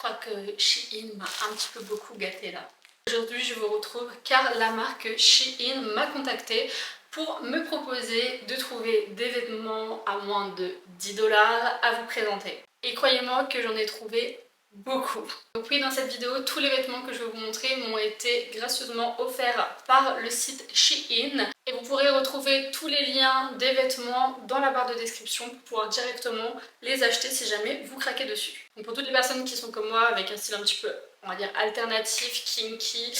crois que Shein m'a un petit peu beaucoup gâtée là. Aujourd'hui je vous retrouve car la marque Shein m'a contactée pour me proposer de trouver des vêtements à moins de 10 $ à vous présenter. Et croyez-moi que j'en ai trouvé beaucoup. Donc oui, dans cette vidéo, tous les vêtements que je vais vous montrer m'ont été gracieusement offerts par le site Shein. Et vous pourrez retrouver tous les liens des vêtements dans la barre de description pour pouvoir directement les acheter si jamais vous craquez dessus. Donc pour toutes les personnes qui sont comme moi, avec un style un petit peu, on va dire, alternatif, kinky,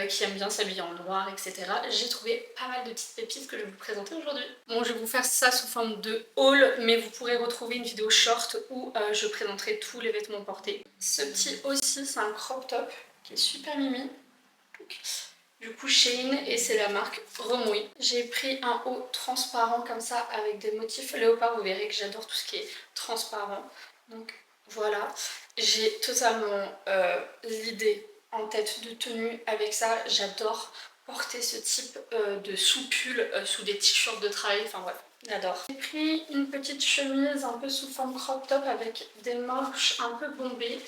qui aiment bien s'habiller en noir, etc. J'ai trouvé pas mal de petites pépites que je vais vous présenter aujourd'hui. Bon, je vais vous faire ça sous forme de haul, mais vous pourrez retrouver une vidéo short où je présenterai tous les vêtements portés. Ce petit aussi, c'est un crop top qui est super mimi. Du coup Shein, et c'est la marque Remouy. J'ai pris un haut transparent comme ça avec des motifs léopard. Vous verrez que j'adore tout ce qui est transparent. Donc voilà, j'ai totalement l'idée en tête de tenue avec ça. J'adore porter ce type de sous-pull sous des t-shirts de travail. Enfin bref, j'adore. J'ai pris une petite chemise un peu sous forme crop top avec des manches un peu bombées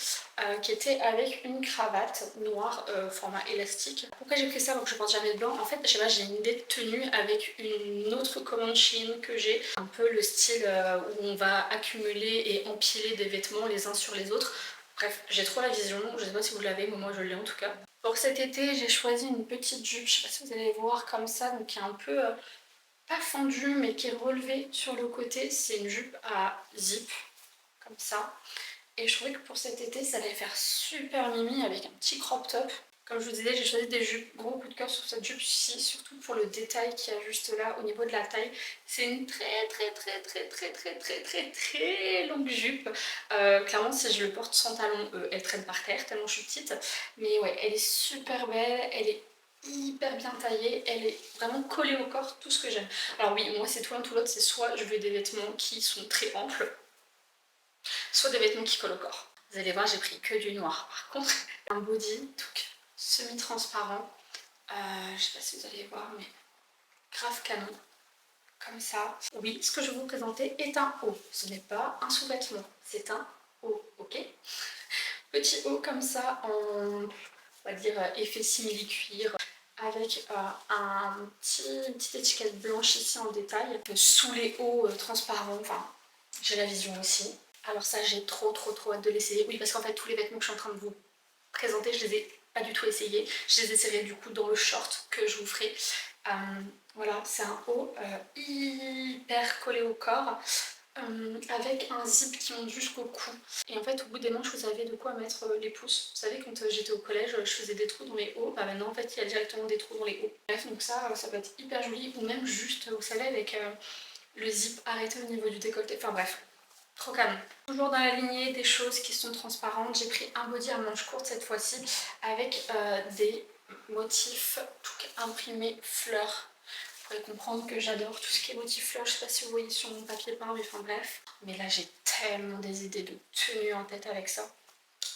qui était avec une cravate noire format élastique. Pourquoi j'ai pris ça alors que je porte jamais de blanc? En fait, je sais pas, j'ai une idée de tenue avec une autre commande Shein que j'ai. Un peu le style où on va accumuler et empiler des vêtements les uns sur les autres. Bref, j'ai trop la vision, je sais pas si vous l'avez, mais moi je l'ai en tout cas. Pour cet été, j'ai choisi une petite jupe, je sais pas si vous allez voir comme ça, donc qui est un peu pas fendue mais qui est relevée sur le côté. C'est une jupe à zip, comme ça. Et je trouvais que pour cet été, ça allait faire super mimi avec un petit crop top. Comme je vous disais, j'ai choisi des jupes. Gros coup de cœur sur cette jupe-ci, surtout pour le détail qu'il y a juste là au niveau de la taille. C'est une très longue jupe. Clairement, si je le porte sans talons, elle traîne par terre tellement je suis petite. Mais ouais, elle est super belle, elle est hyper bien taillée, elle est vraiment collée au corps, tout ce que j'aime. Alors oui, moi c'est tout l'un tout l'autre, c'est soit je veux des vêtements qui sont très amples, soit des vêtements qui collent au corps. Vous allez voir, j'ai pris que du noir. Par contre, un body, donc semi-transparent, je sais pas si vous allez voir, mais grave canon, comme ça. Oui, ce que je vais vous présenter est un haut. Ce n'est pas un sous-vêtement, c'est un haut, ok? Petit haut comme ça, en, on va dire, effet simili-cuir, avec une petite étiquette blanche ici en détail. Sous les hauts transparents, enfin, j'ai la vision aussi. Alors ça, j'ai trop hâte de l'essayer. Oui, parce qu'en fait, tous les vêtements que je suis en train de vous présenter, je les ai pas du tout essayés. Je les essaierai du coup dans le short que je vous ferai. Voilà, c'est un haut hyper collé au corps, avec un zip qui monte jusqu'au cou. Et en fait, au bout des manches, vous avez de quoi mettre les pouces. Vous savez, quand j'étais au collège, je faisais des trous dans les hauts. Bah maintenant, en fait, il y a directement des trous dans les hauts. Bref, donc ça peut être hyper joli. Ou même juste, vous savez, avec le zip arrêté au niveau du décolleté. Enfin bref. Trop canon. Toujours dans la lignée des choses qui sont transparentes, j'ai pris un body à manches courtes cette fois-ci avec des motifs imprimés fleurs. Vous pourrez comprendre que j'adore tout ce qui est motifs fleurs. Je sais pas si vous voyez sur mon papier peint, mais enfin bref. Mais là j'ai tellement des idées de tenues en tête avec ça.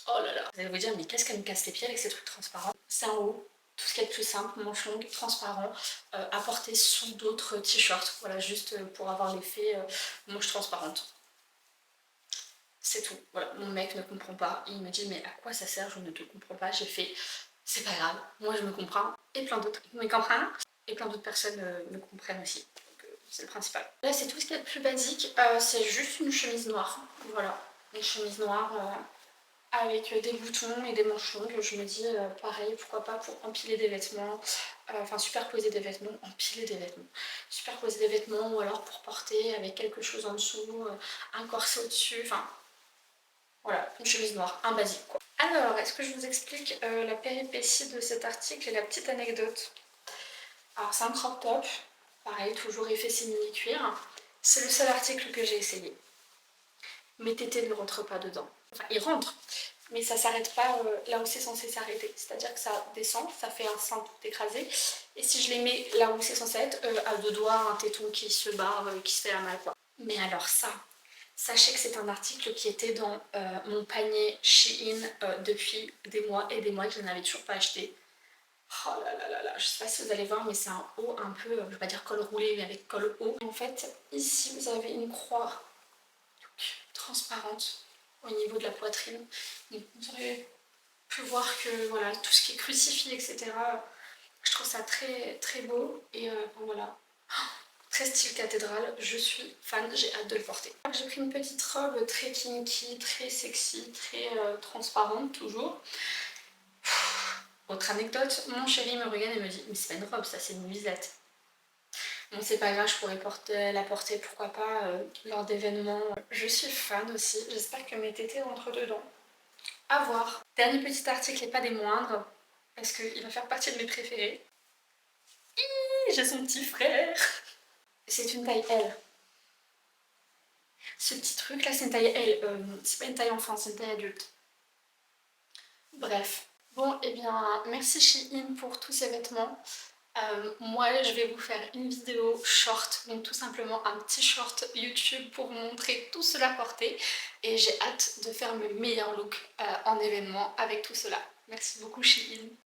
Oh là là. Vous allez vous dire, mais qu'est-ce qu'elle me casse les pieds avec ces trucs transparents? C'est un haut. Tout ce qui est plus simple, manches longues, transparent, à porter sous d'autres t-shirts. Voilà, juste pour avoir l'effet manche transparente. C'est tout. Voilà, mon mec ne comprend pas. Il me dit mais à quoi ça sert? Je ne te comprends pas. J'ai fait c'est pas grave, moi je me comprends et plein d'autres me comprennent et plein d'autres personnes me comprennent aussi. Donc c'est le principal. Là c'est tout ce qui est le plus basique. C'est juste une chemise noire. Voilà, une chemise noire avec des boutons et des manches longues. Je me dis pareil, pourquoi pas pour empiler des vêtements. Enfin superposer des vêtements, empiler des vêtements, superposer des vêtements ou alors pour porter avec quelque chose en dessous, un corset au-dessus, enfin voilà, une chemise noire, un basique quoi. Alors, est-ce que je vous explique la péripétie de cet article et la petite anecdote? Alors c'est un crop top, pareil, toujours effet simili-cuir. C'est le seul article que j'ai essayé. Mes tétés ne rentrent pas dedans. Enfin, ils rentrent, mais ça s'arrête pas là où c'est censé s'arrêter. C'est-à-dire que ça descend, ça fait un sein tout écrasé. Et si je les mets là où c'est censé être, à deux doigts, un téton qui se barre, qui se fait la mal quoi. Mais alors ça, sachez que c'est un article qui était dans mon panier Shein depuis des mois et des mois que je n'avais toujours pas acheté. Oh là là là là, je sais pas si vous allez voir mais c'est un haut un peu, je vais pas dire col roulé mais avec col haut. En fait ici vous avez une croix donc, transparente au niveau de la poitrine. Donc vous aurez pu voir que voilà, tout ce qui est crucifix, etc., je trouve ça très très beau. Et enfin, voilà, très style cathédrale, je suis fan, j'ai hâte de le porter. J'ai pris une petite robe très kinky, très sexy, très transparente toujours. Autre anecdote, mon chéri me regarde et me dit « mais c'est pas une robe, ça c'est une nuisette ». Bon, c'est pas grave, je pourrais la porter, pourquoi pas, lors d'événements. Je suis fan aussi, j'espère que mes tétés rentrent dedans. À voir. Dernier petit article et pas des moindres, parce qu'il va faire partie de mes préférés. J'ai son petit frère. C'est une taille L. Ce petit truc là, c'est une taille L. C'est pas une taille enfant, c'est une taille adulte. Bref. Bon, et bien, merci Shein pour tous ces vêtements. Moi, je vais vous faire une vidéo short, donc tout simplement un petit short YouTube pour vous montrer tout cela porté. Et j'ai hâte de faire mes meilleurs looks en événement avec tout cela. Merci beaucoup Shein.